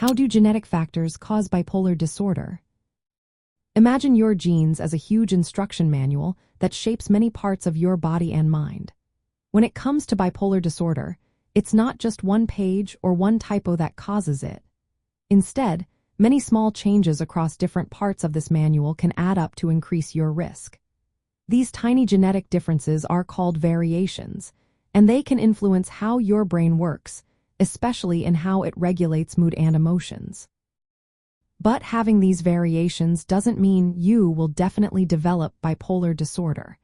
How do genetic factors cause bipolar disorder? Imagine your genes as a huge instruction manual that shapes many parts of your body and mind. When it comes to bipolar disorder, it's not just one page or one typo that causes it. Instead, many small changes across different parts of this manual can add up to increase your risk. These tiny genetic differences are called variations, and they can influence how your brain works, especially in how it regulates mood and emotions. But having these variations doesn't mean you will definitely develop bipolar disorder.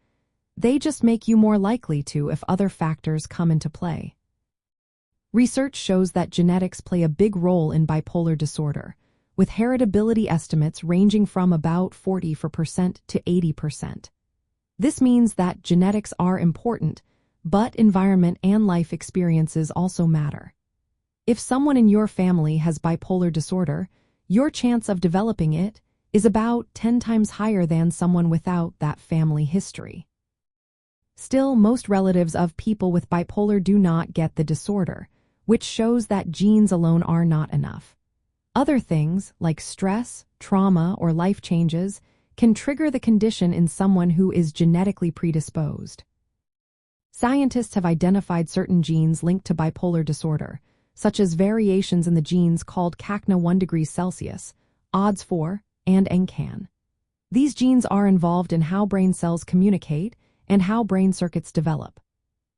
They just make you more likely to if other factors come into play. Research shows that genetics play a big role in bipolar disorder, with heritability estimates ranging from about 40% to 80%. This means that genetics are important, but environment and life experiences also matter. If someone in your family has bipolar disorder, your chance of developing it is about 10 times higher than someone without that family history. Still, most relatives of people with bipolar do not get the disorder, which shows that genes alone are not enough. Other things, like stress, trauma, or life changes, can trigger the condition in someone who is genetically predisposed. Scientists have identified certain genes linked to bipolar disorder, such as variations in the genes called CACNA 1 degrees Celsius, ODS4, and NCAN. These genes are involved in how brain cells communicate and how brain circuits develop.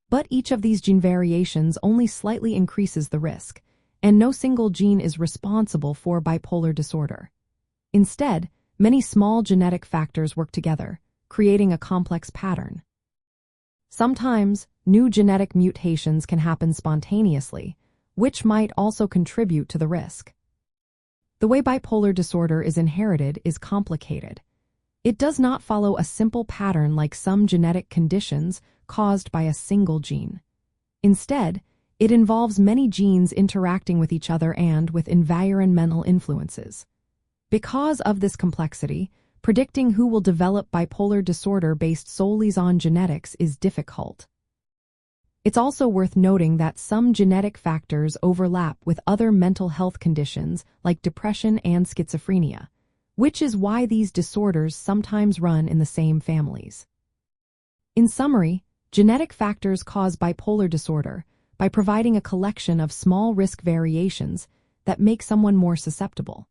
But each of these gene variations only slightly increases the risk, and no single gene is responsible for bipolar disorder. Instead, many small genetic factors work together, creating a complex pattern. Sometimes, new genetic mutations can happen spontaneously, which might also contribute to the risk. The way bipolar disorder is inherited is complicated. It does not follow a simple pattern like some genetic conditions caused by a single gene. Instead, it involves many genes interacting with each other and with environmental influences. Because of this complexity, predicting who will develop bipolar disorder based solely on genetics is difficult. It's also worth noting that some genetic factors overlap with other mental health conditions like depression and schizophrenia, which is why these disorders sometimes run in the same families. In summary, genetic factors cause bipolar disorder by providing a collection of small risk variations that make someone more susceptible.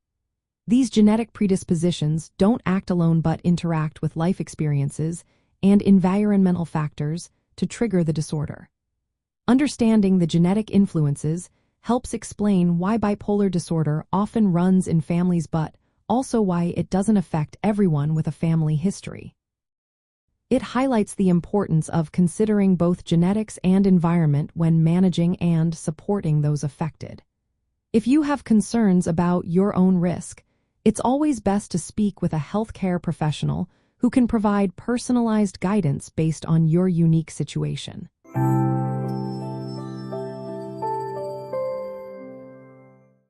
These genetic predispositions don't act alone but interact with life experiences and environmental factors to trigger the disorder. Understanding the genetic influences helps explain why bipolar disorder often runs in families but also why it doesn't affect everyone with a family history. It highlights the importance of considering both genetics and environment when managing and supporting those affected. If you have concerns about your own risk, it's always best to speak with a healthcare professional who can provide personalized guidance based on your unique situation.